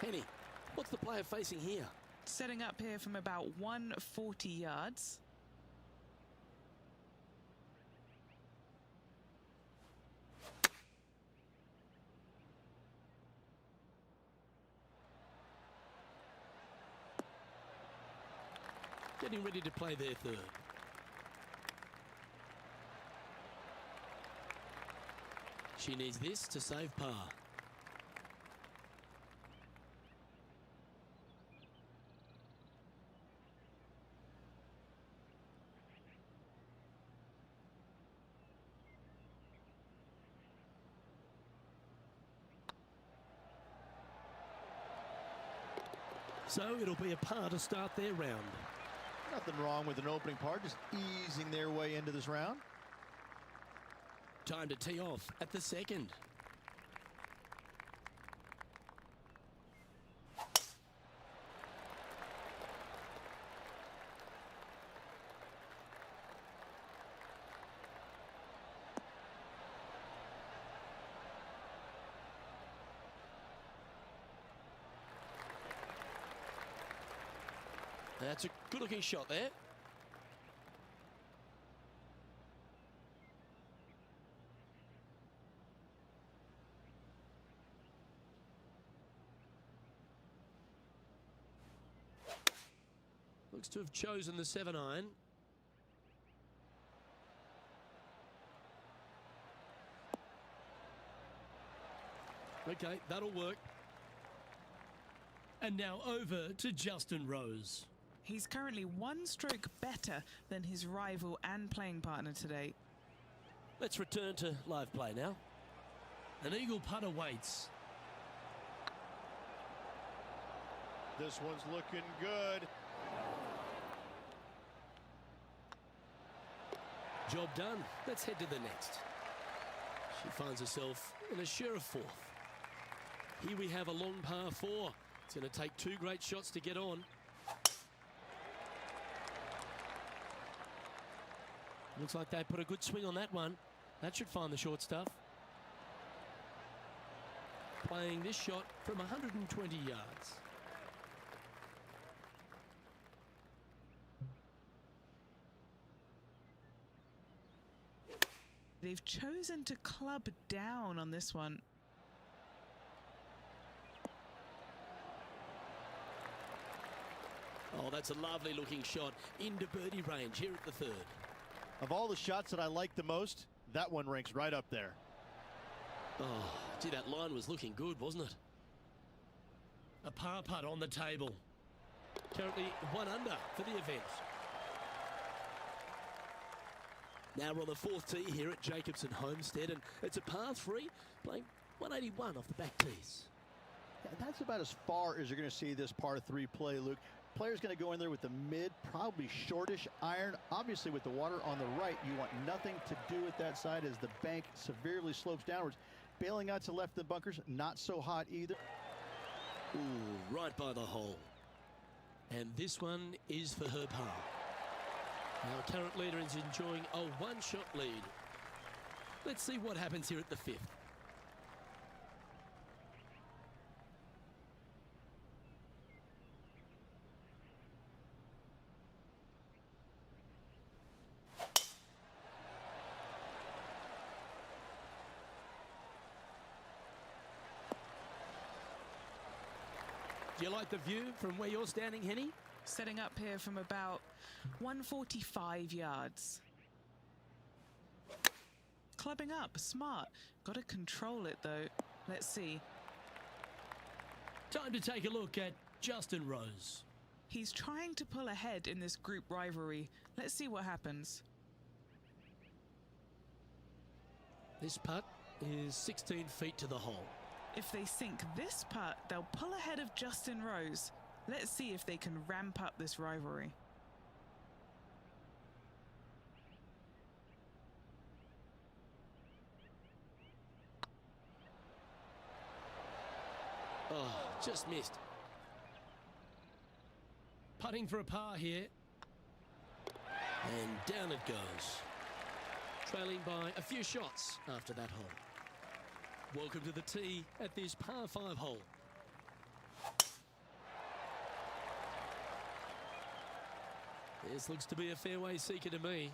Penny, what's the player facing here? Setting up here from about 140 yards. Getting ready to play their third. She needs this to save par. So it'll be a par to start their round. Nothing wrong with an opening par, just easing their way into this round. Time to tee off at the second. That's a good-looking shot there. Looks to have chosen the 7-iron. Okay, that'll work. And now over to Justin Rose. He's currently one stroke better than his rival and playing partner today. Let's return to live play now. An eagle putt awaits. This one's looking good. Job done. Let's head to the next. She finds herself in a sheriff fourth. Here we have a long par 4. It's going to take 2 great shots to get on. Looks like they put a good swing on that one. That should find the short stuff. Playing this shot from 120 yards. They've chosen to club down on this one. Oh, that's a lovely looking shot into birdie range here at the third. Of all the shots that I like the most, that one ranks right up there. Oh, gee, that line was looking good, wasn't it? A par putt on the table. Currently 1 under for the event. Now we're on the 4th tee here at Jacobson Homestead, and it's a par 3, playing 181 off the back tees. Yeah, that's about as far as you're going to see this par 3 play, Luke. Player's going to go in there with the mid, probably shortish iron. Obviously, with the water on the right, you want nothing to do with that side as the bank severely slopes downwards. Bailing out to left of the bunkers, not so hot either. Ooh, right by the hole. And this one is for her par. Our current leader is enjoying a 1-shot lead. Let's see what happens here at the 5th. Do you like the view from where you're standing, Henny? Setting up here from about 145 yards. Clubbing up, smart. Got to control it though. Let's see. Time to take a look at Justin Rose. He's trying to pull ahead in this group rivalry. Let's see what happens. This putt is 16 feet to the hole. If they sink this putt, they'll pull ahead of Justin Rose. Let's see if they can ramp up this rivalry. Oh, just missed. Putting for a par here. And down it goes. Trailing by a few shots after that hole. Welcome to the tee at this par 5 hole. This looks to be a fairway seeker to me.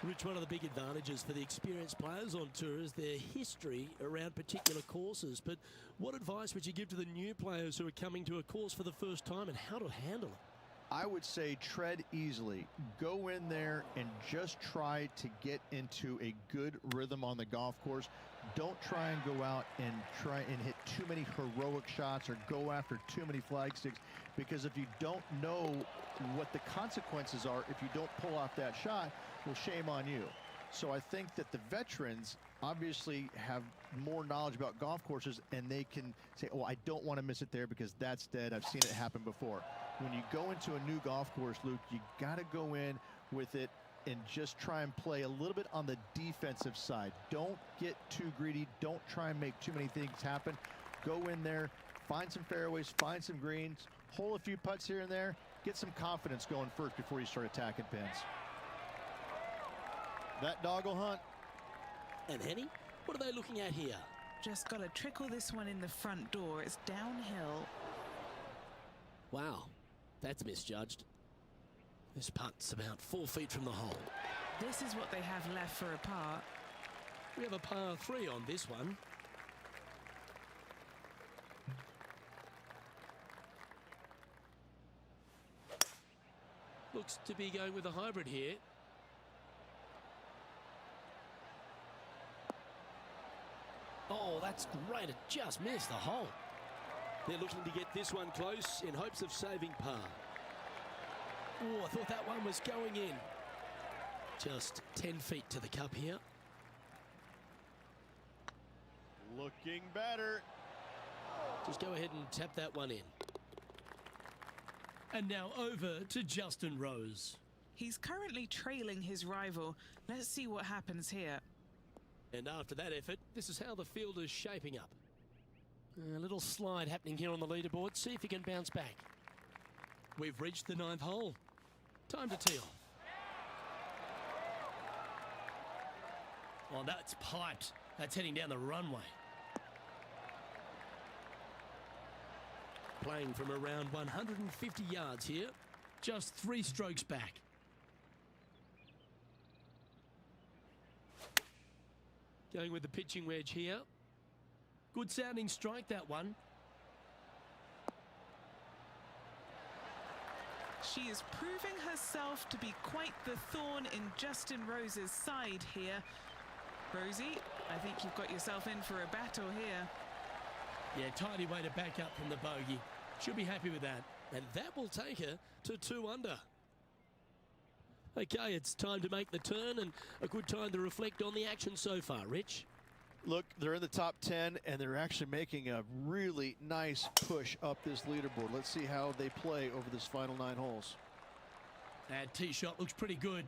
Rich, one of the big advantages for the experienced players on tour is their history around particular courses. But what advice would you give to the new players who are coming to a course for the first time and how to handle it? I would say tread easily. Go in there and just try to get into a good rhythm on the golf course. Don't try and go out and hit too many heroic shots or go after too many flag sticks, because if you don't know what the consequences are if you don't pull off that shot, well, shame on you. So I think that the veterans obviously have more knowledge about golf courses, and they can say, oh, I don't want to miss it there because that's dead. I've seen it happen before. When you go into a new golf course, Luke, you got to go in with it and just try and play a little bit on the defensive side. Don't get too greedy. Don't try and make too many things happen. Go in there, find some fairways, find some greens, hole a few putts here and there, get some confidence going first before you start attacking pins. That dog will hunt. And Henny, what are they looking at here? Just got to trickle this one in the front door. It's downhill. Wow, that's misjudged. This putt's about 4 feet from the hole. This is what they have left for a par. We have a par 3 on this one. Looks to be going with a hybrid here. Oh, that's great. It just missed the hole. They're looking to get this one close in hopes of saving par. Oh, I thought that one was going in. Just 10 feet to the cup here. Looking better. Just go ahead and tap that one in. And now over to Justin Rose. He's currently trailing his rival. Let's see what happens here. And after that effort, this is how the field is shaping up. A little slide happening here on the leaderboard. See if he can bounce back. We've reached the 9th hole. Time to tee off. Oh, that's piped. That's heading down the runway. Playing from around 150 yards here. Just 3 strokes back. Going with the pitching wedge here. Good sounding strike, that one. She is proving herself to be quite the thorn in Justin Rose's side here. Rosie, I think you've got yourself in for a battle here. Yeah, tidy way to back up from the bogey. She'll be happy with that. And that will take her to 2 under. Okay, it's time to make the turn and a good time to reflect on the action so far. Rich? Look, they're in the top 10, and they're actually making a really nice push up this leaderboard. Let's see how they play over this final 9 holes. That tee shot looks pretty good.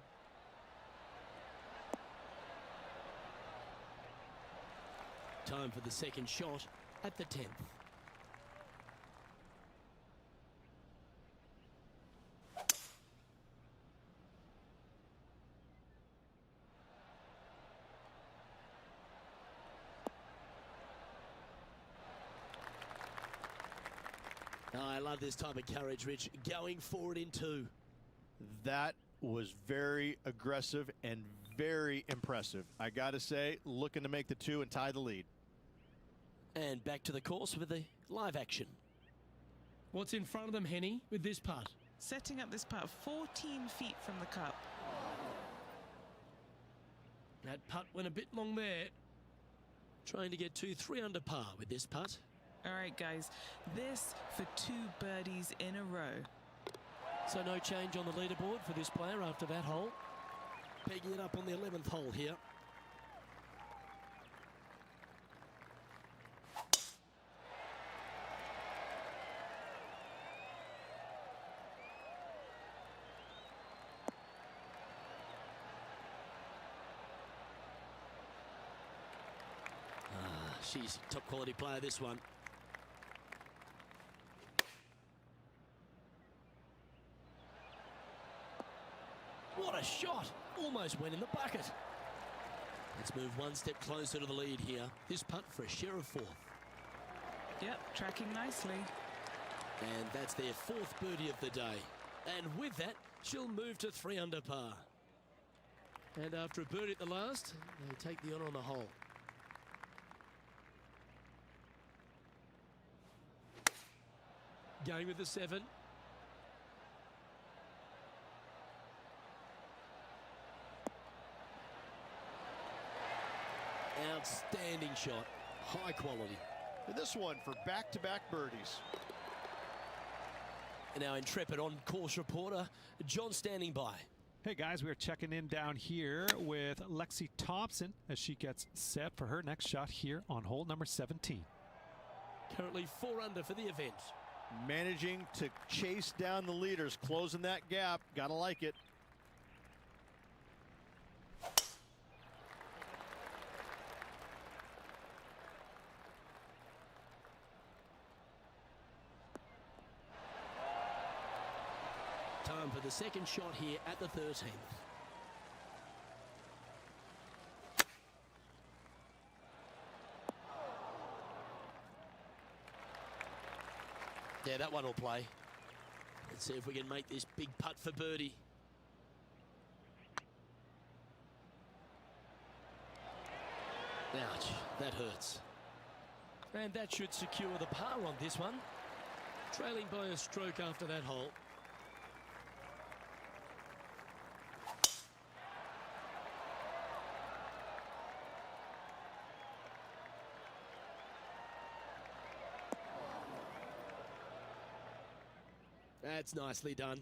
Time for the second shot at the 10th. Oh, I love this type of courage, Rich. Going forward in 2. That was very aggressive and very impressive. I got to say, looking to make the 2 and tie the lead. And back to the course with the live action. What's in front of them, Henny, with this putt? Setting up this putt 14 feet from the cup. That putt went a bit long there. Trying to get 2-3 under par with this putt. All right, guys, this for 2 birdies in a row. So no change on the leaderboard for this player after that hole. Pegging it up on the 11th hole here. She's a top quality player, this one. What a shot! Almost went in the bucket. Let's move 1 step closer to the lead here. This putt for a share of 4th. Yep, tracking nicely. And that's their 4th birdie of the day. And with that, she'll move to 3 under par. And after a birdie at the last, they take the honour on the hole. Going with the 7. Outstanding shot. High quality. And this one for back-to-back birdies. And our intrepid on-course reporter, John, standing by. Hey guys, we're checking in down here with Lexi Thompson as she gets set for her next shot here on hole number 17. Currently 4 under for the event. Managing to chase down the leaders, closing that gap. Gotta like it. Time for the second shot here at the 13th. Yeah, that one will play. Let's see if we can make this big putt for birdie. Ouch, that hurts. And that should secure the par on this one. Trailing by a stroke after that hole. That's nicely done.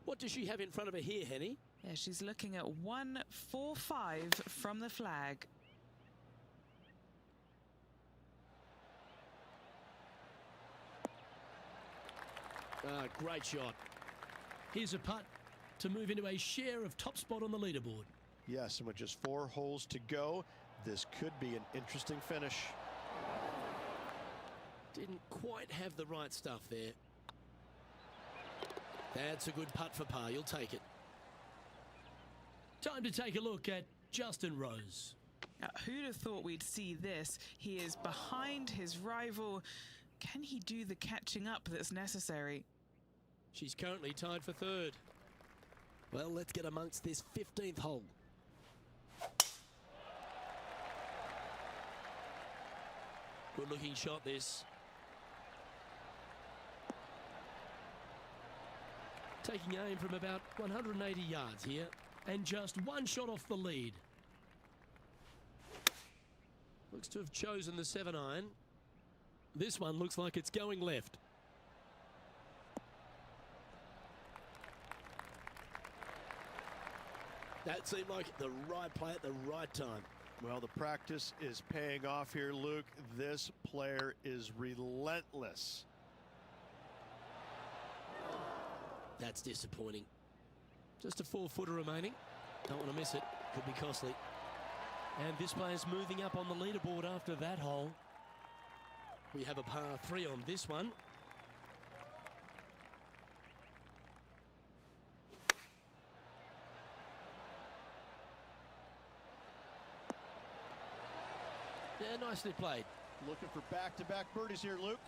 What does she have in front of her here, Henny? Yeah, she's looking at 145 from the flag. Great shot. Here's a putt to move into a share of top spot on the leaderboard. Yes, and with just 4 holes to go, this could be an interesting finish. Didn't quite have the right stuff there. That's a good putt for par. You'll take it. Time to take a look at Justin Rose. Now, who'd have thought we'd see this? He is behind his rival. Can he do the catching up that's necessary? She's currently tied for 3rd. Well, let's get amongst this 15th hole. Good looking shot this. Taking aim from about 180 yards here, and just 1 shot off the lead. Looks to have chosen the 7-iron. This one looks like it's going left. That seemed like the right play at the right time. Well, the practice is paying off here, Luke. This player is relentless. That's disappointing. Just a 4-footer remaining. Don't want to miss it. Could be costly. And this player's moving up on the leaderboard after that hole. We have a par 3 on this one. Yeah, nicely played. Looking for back-to-back birdies here, Luke.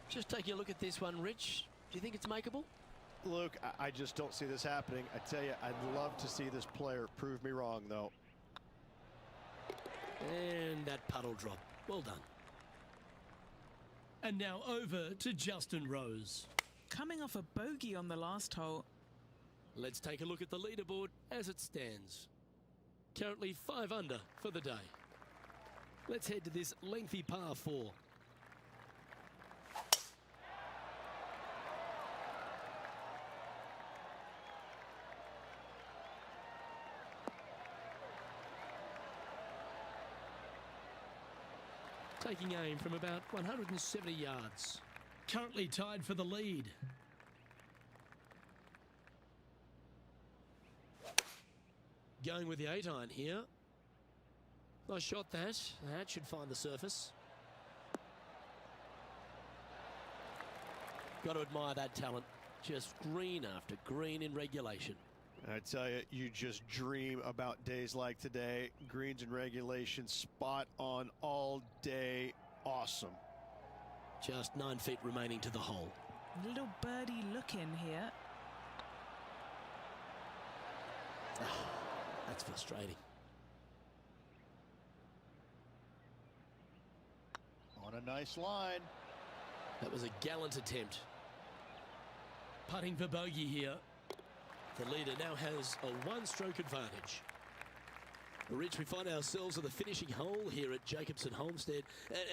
Just taking a look at this one, Rich. Do you think it's makeable? Luke, I just don't see this happening. I tell you, I'd love to see this player prove me wrong, though. And that puddle drop. Well done. And now over to Justin Rose. Coming off a bogey on the last hole. Let's take a look at the leaderboard as it stands. Currently 5 under for the day. Let's head to this lengthy par 4. Taking aim from about 170 yards. Currently tied for the lead. Going with the 8-iron here. Nice shot that. That should find the surface. Got to admire that talent. Just green after green in regulation. I tell you, you just dream about days like today. Greens and regulation spot on all day. awesome. Just 9 feet remaining to the hole. Little birdie look in here. That's frustrating. On a nice line. That was a gallant attempt. Putting for bogey here. The leader now has a one-stroke advantage. Rich, we find ourselves at the finishing hole here at Jacobson Homestead,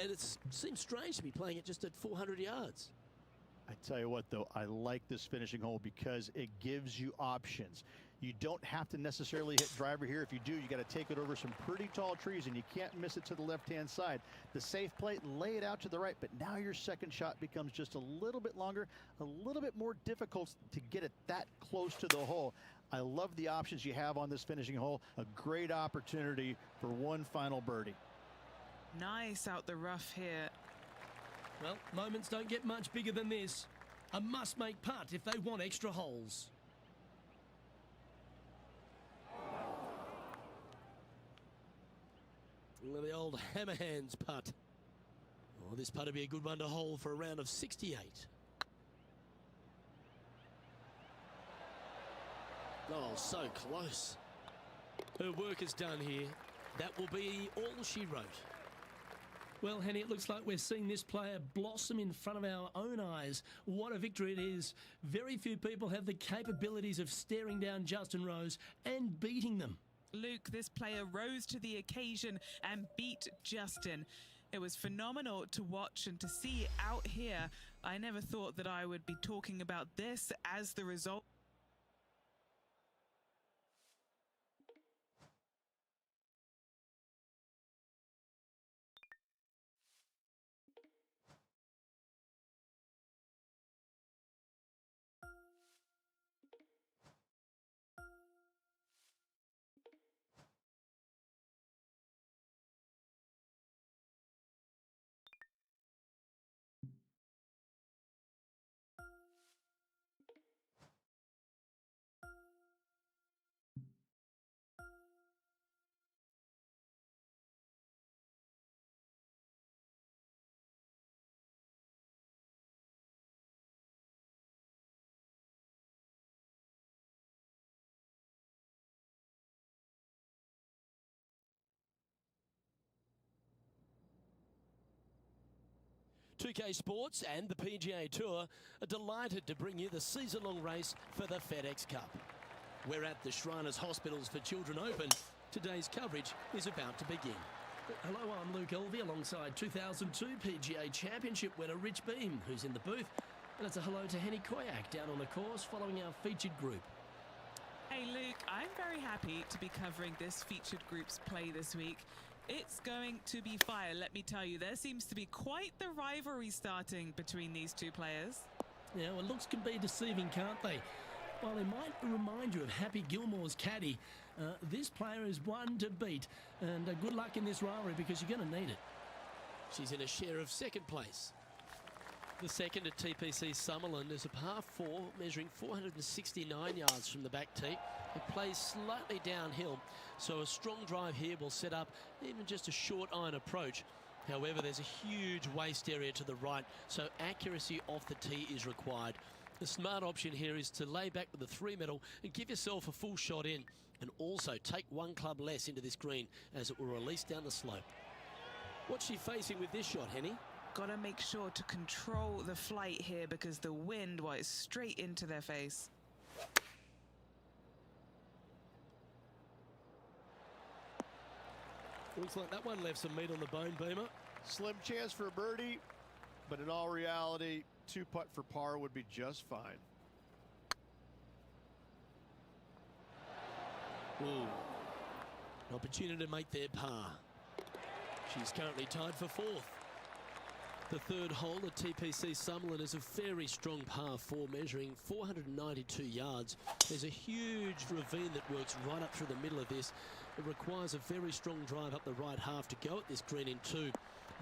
and it seems strange to be playing it just at 400 yards. I tell you what, though, I like this finishing hole because it gives you options. You don't have to necessarily hit driver here. If you do, you got to take it over some pretty tall trees, and you can't miss it to the left-hand side. The safe play, lay it out to the right, but now your second shot becomes just a little bit longer, a little bit more difficult to get it that close to the hole. I love the options you have on this finishing hole. A great opportunity for one final birdie. Nice out the rough here. Well, moments don't get much bigger than this. A must-make putt if they want extra holes. The old hammer hands putt. Oh, this putt would be a good one to hole for a round of 68. Oh, so close. Her work is done here. That will be all she wrote. Well, Henny, it looks like we're seeing this player blossom in front of our own eyes. What a victory it is. Very few people have the capabilities of staring down Justin Rose and beating them. Luke, this player rose to the occasion and beat Justin. It was phenomenal to watch and to see out here. I never thought that I would be talking about this as the result. .2K Sports and the PGA Tour are delighted to bring you the season-long race for the FedEx Cup. We're at the Shriners Hospitals for Children Open. Today's coverage is about to begin. Hello, I'm Luke Elvey alongside 2002 PGA Championship winner Rich Beam, who's in the booth. And it's a hello to Henny Koyak down on the course following our featured group. Hey Luke, I'm very happy to be covering this featured group's play this week. It's going to be fire, let me tell you. There seems to be quite the rivalry starting between these two players. Yeah, well, looks can be deceiving, can't they? While they might remind you of Happy Gilmore's caddy, this player is one to beat. And good luck in this rivalry because you're going to need it. She's in a share of second place. The second at TPC Summerland is a par 4 measuring 469 yards from the back tee. It plays slightly downhill, so a strong drive here will set up even just a short iron approach. However, there's a huge waste area to the right, so accuracy off the tee is required. The smart option here is to lay back with the 3-metal and give yourself a full shot in, and also take one club less into this green as it will release down the slope. What's she facing with this shot, Henny? Got to make sure to control the flight here because the wind was straight into their face. Looks like that one left some meat on the bone, Beamer. Slim chance for a birdie, but in all reality, 2-putt for par would be just fine. Ooh. An opportunity to make their par. She's currently tied for 4th. The third hole at TPC Summerland is a very strong par 4 measuring 492 yards. There's a huge ravine that works right up through the middle of this. It requires a very strong drive up the right half to go at this green in 2.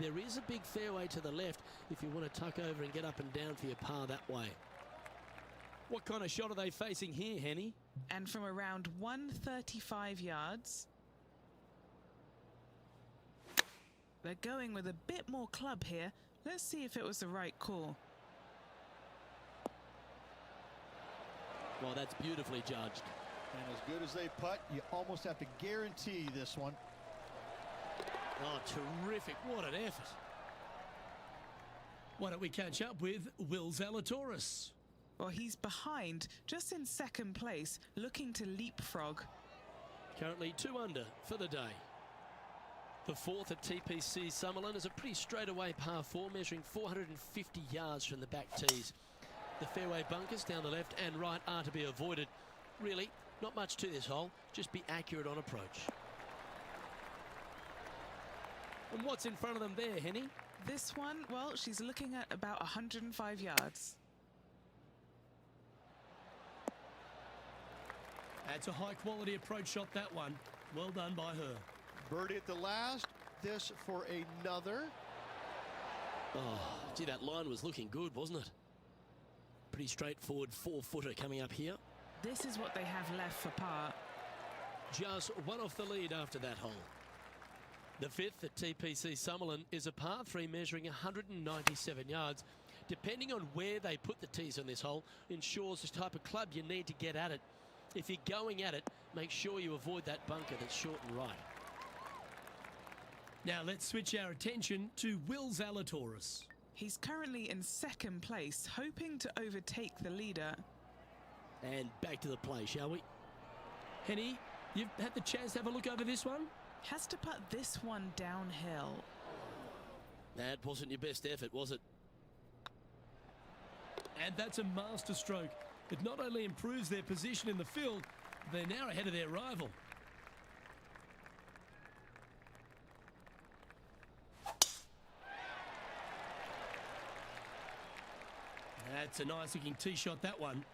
There is a big fairway to the left if you want to tuck over and get up and down for your par that way. What kind of shot are they facing here, Henny? And from around 135 yards. They're going with a bit more club here. Let's see if it was the right call. Well, that's beautifully judged. And as good as they putt, you almost have to guarantee this one. Oh, terrific. What an effort. Why don't we catch up with Will Zalatoris? Well, he's behind, just in second place, looking to leapfrog. Currently 2 under for the day. The fourth at TPC Summerlin is a pretty straightaway par 4, measuring 450 yards from the back tees. The fairway bunkers down the left and right are to be avoided. Really, not much to this hole, just be accurate on approach. And what's in front of them there, Henny? This one, well, she's looking at about 105 yards. That's a high-quality approach shot, that one. Well done by her. Birdie at the last. This for another. Oh, gee, that line was looking good, wasn't it? Pretty straightforward 4-footer coming up here. This is what they have left for par. Just one off the lead after that hole. The fifth at TPC Summerlin is a par 3 measuring 197 yards. Depending on where they put the tees on this hole, ensures the type of club you need to get at it. If you're going at it, make sure you avoid that bunker that's short and right. Now let's switch our attention to Will Zalatoris. He's currently in second place, hoping to overtake the leader. And back to the play, shall we? Henny, you've had the chance to have a look over this one? Has to put this one downhill. That wasn't your best effort, was it? And that's a master stroke. It not only improves their position in the field, they're now ahead of their rival. That's a nice looking tee shot, that one.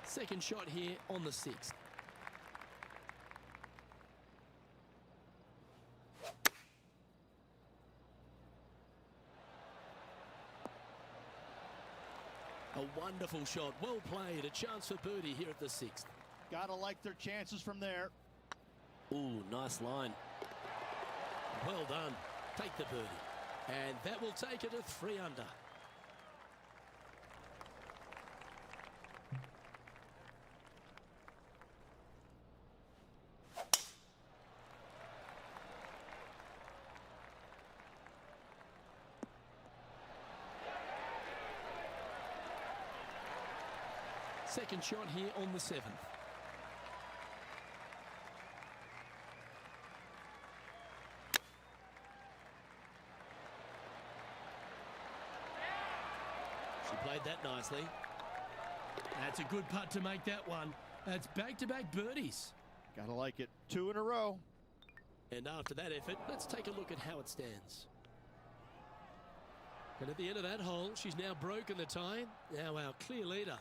Second shot here on the 6th. A wonderful shot, well played, a chance for birdie here at the 6th. Gotta like their chances from there. Ooh, nice line. Well done. Take the birdie. And that will take it to 3 under. Second shot here on the 7th. She played that nicely. That's a good putt to make that one. That's back-to-back birdies. Gotta like it. 2 in a row. And after that effort, let's take a look at how it stands. And at the end of that hole, she's now broken the tie. Now our clear leader.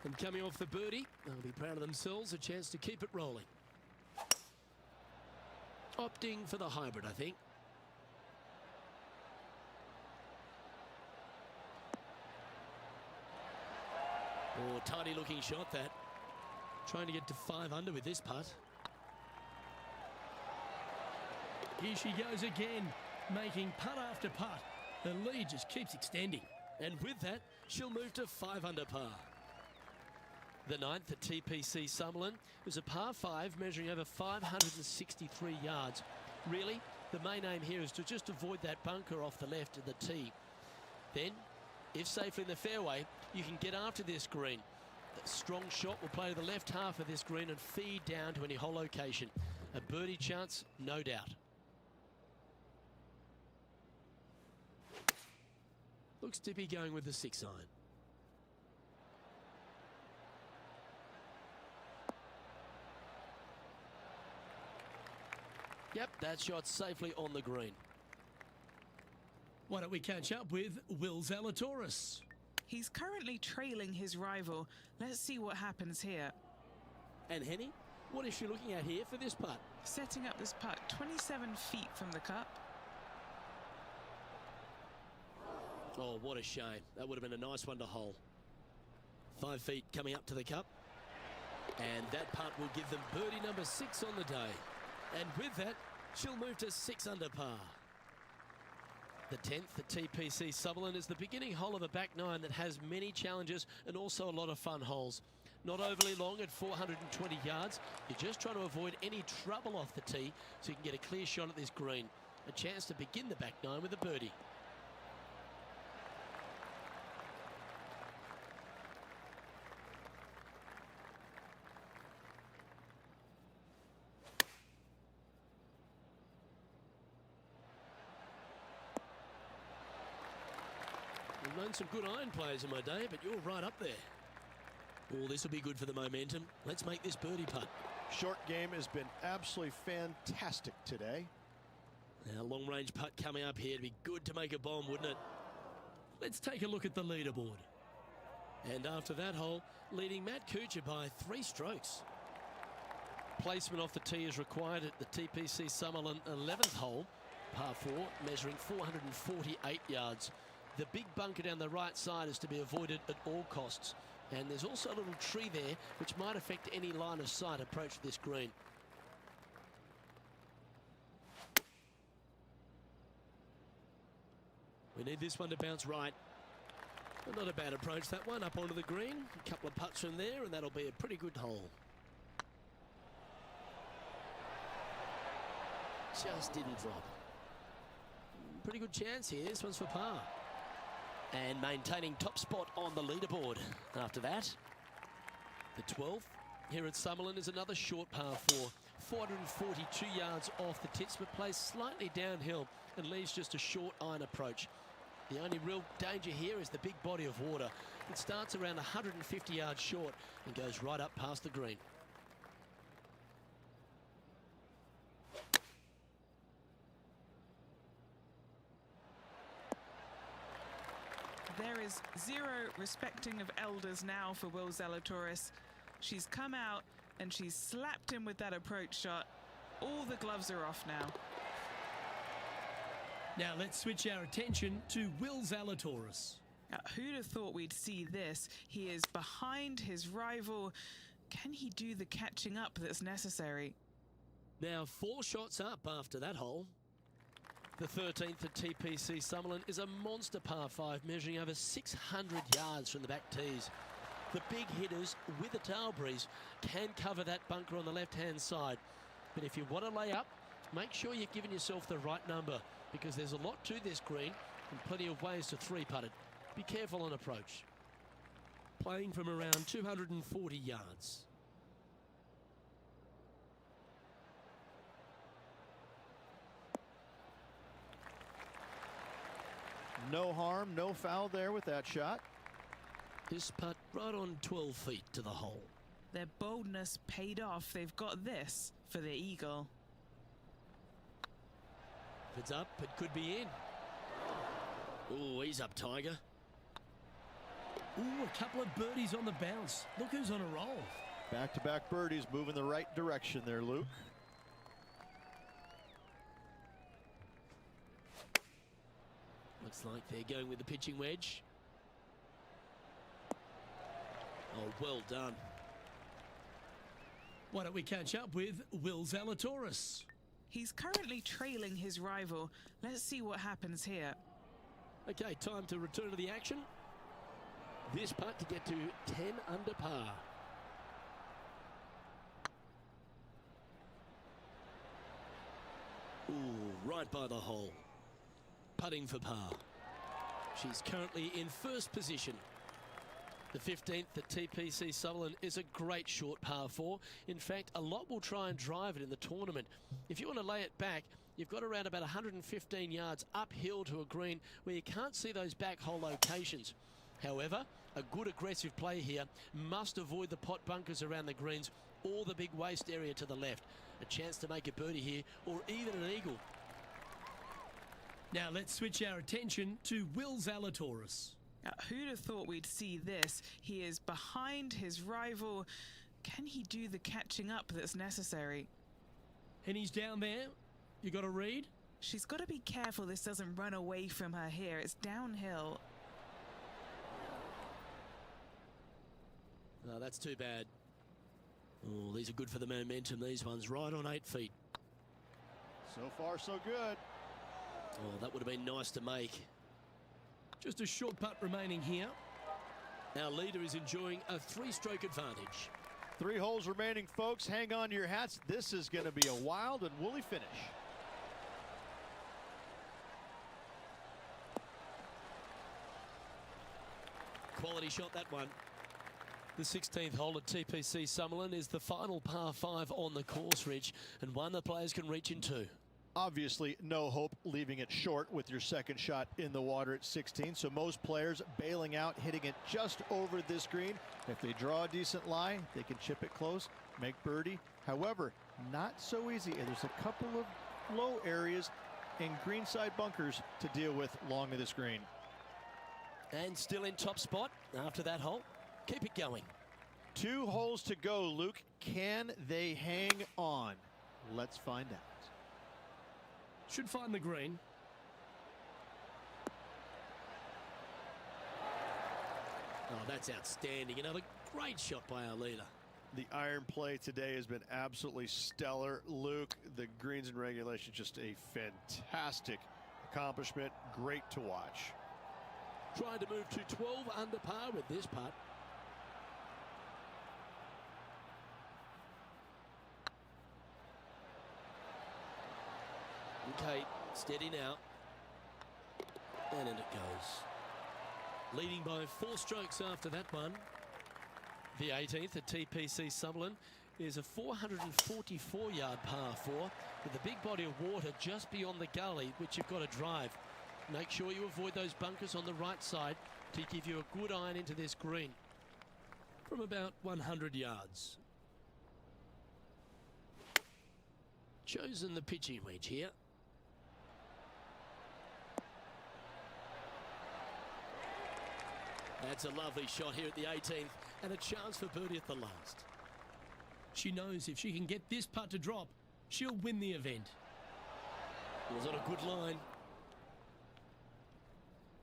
And coming off the birdie, they'll be proud of themselves, a chance to keep it rolling. Opting for the hybrid, I think. Oh, tidy looking shot that. Trying to get to 5 under with this putt. Here she goes again, making putt after putt. The lead just keeps extending. And with that, she'll move to 5 under par. The 9th at TPC Summerlin was a par 5 measuring over 563 yards. Really, the main aim here is to just avoid that bunker off the left of the tee. Then, if safely in the fairway, you can get after this green. The strong shot will play to the left half of this green and feed down to any hole location. A birdie chance, no doubt. Looks to be going with the 6 iron. Yep, that shot safely on the green. Why don't we catch up with Will Zalatoris? He's currently trailing his rival. Let's see what happens here. And Henny, what is she looking at here for this putt? Setting up this putt 27 feet from the cup. Oh, what a shame. That would have been a nice one to hole. 5 feet coming up to the cup. And that putt will give them birdie number 6 on the day. And with that, she'll move to 6 under par. The 10th at TPC Sutherland is the beginning hole of a back 9 that has many challenges and also a lot of fun holes. Not overly long at 420 yards. You're just trying to avoid any trouble off the tee so you can get a clear shot at this green. A chance to begin the back 9 with a birdie. I've known some good iron players in my day, but you're right up there. Oh, this will be good for the momentum. Let's make this birdie putt. Short game has been absolutely fantastic today. Now, long-range putt coming up here. It'd be good to make a bomb, wouldn't it? Let's take a look at the leaderboard. And after that hole, leading Matt Kuchar by 3 strokes. Placement off the tee is required at the TPC Sutherland 11th hole, par 4, measuring 448 yards. The big bunker down the right side is to be avoided at all costs. And there's also a little tree there which might affect any line of sight approach to this green. We need this one to bounce right. But not a bad approach, that one, up onto the green. A couple of putts from there and that'll be a pretty good hole. Just didn't drop. Pretty good chance here. This one's for par. And maintaining top spot on the leaderboard. After that, the 12th here at Sutherland is another short par 4. 442 yards off the tips, but plays slightly downhill and leaves just a short iron approach. The only real danger here is the big body of water. It starts around 150 yards short and goes right up past the green. There is zero respecting of elders now for Will Zalatoris. She's come out and she's slapped him with that approach shot. All the gloves are off now. Now let's switch our attention to Will Zalatoris. Who'd have thought we'd see this? He is behind his rival. Can he do the catching up that's necessary? Now 4 shots up after that hole. The 13th at TPC Sutherland is a monster par 5 measuring over 600 yards from the back tees. The big hitters with a tail breeze can cover that bunker on the left-hand side. But if you want to lay up, make sure you've given yourself the right number because there's a lot to this green and plenty of ways to 3-putt it. Be careful on approach. Playing from around 240 yards. No harm, no foul there with that shot. This putt right on 12 feet to the hole. Their boldness paid off. They've got this for the eagle. If it's up, it could be in. Oh, he's up, Tiger. Ooh, a couple of birdies on the bounce. Look who's on a roll. Back-to-back birdies, moving the right direction there, Luke. Looks like they're going with the pitching wedge. Oh, well done. Why don't we catch up with Will Zalatoris? He's currently trailing his rival. Let's see what happens here. Okay, time to return to the action. This putt to get to 10 under par. Ooh, right by the hole. Putting for par. She's currently in first position. The 15th at TPC Sutherland is a great short par 4. In fact, a lot will try and drive it in the tournament. If you want to lay it back, you've got around about 115 yards uphill to a green where you can't see those back hole locations. However, a good aggressive play here must avoid the pot bunkers around the greens or the big waste area to the left. A chance to make a birdie here or even an eagle. Now let's switch our attention to Will Zalatoris. Who'd have thought we'd see this? He is behind his rival. Can he do the catching up that's necessary? And he's down there. You got to read? She's got to be careful this doesn't run away from her here. It's downhill. No, that's too bad. Oh, these are good for the momentum. These ones right on 8 feet. So far, so good. Oh, that would have been nice to make. Just a short putt remaining here. Our leader is enjoying a 3-stroke advantage. 3 holes remaining, folks. Hang on to your hats. This is going to be a wild and woolly finish. Quality shot, that one. The 16th hole at TPC Summerlin is the final par 5 on the course, Rich, and one the players can reach into. Obviously, no hope leaving it short with your second shot in the water at 16. So most players bailing out, hitting it just over this green. If they draw a decent lie, they can chip it close, make birdie. However, not so easy. And there's a couple of low areas and greenside bunkers to deal with along of this green. And still in top spot after that hole. Keep it going. 2 holes to go, Luke. Can they hang on? Let's find out. Should find the green. Oh, that's outstanding. Another great shot by our leader. The iron play today has been absolutely stellar. Luke, the greens and regulation, just a fantastic accomplishment. Great to watch. Trying to move to 12 under par with this putt. Okay, steady now. And in it goes. Leading by 4 strokes after that one. The 18th at TPC Summerlin is a 444-yard par 4 with a big body of water just beyond the gully, which you've got to drive. Make sure you avoid those bunkers on the right side to give you a good iron into this green from about 100 yards. Chosen the pitching wedge here. That's a lovely shot here at the 18th and a chance for birdie at the last. She knows if she can get this putt to drop, she'll win the event. Was on a good line.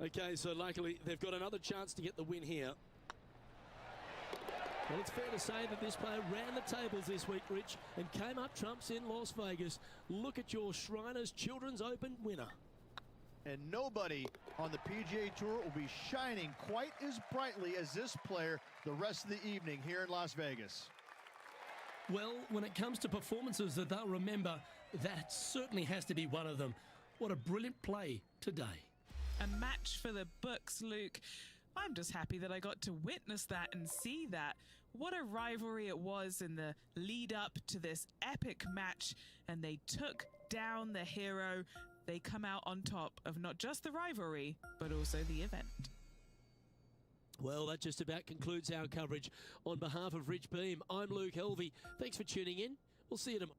Okay, so luckily they've got another chance to get the win here. Well, it's fair to say that this player ran the tables this week, Rich, and came up trumps in Las Vegas. Look at your Shriners Children's Open winner. And nobody on the PGA Tour will be shining quite as brightly as this player the rest of the evening here in Las Vegas. Well, when it comes to performances that they'll remember, that certainly has to be one of them. What a brilliant play today. A match for the books, Luke. I'm just happy that I got to witness that and see that. What a rivalry it was in the lead up to this epic match, and they took down the hero. They come out on top of not just the rivalry, but also the event. Well, that just about concludes our coverage. On behalf of Rich Beam, I'm Luke Helvey. Thanks for tuning in. We'll see you tomorrow.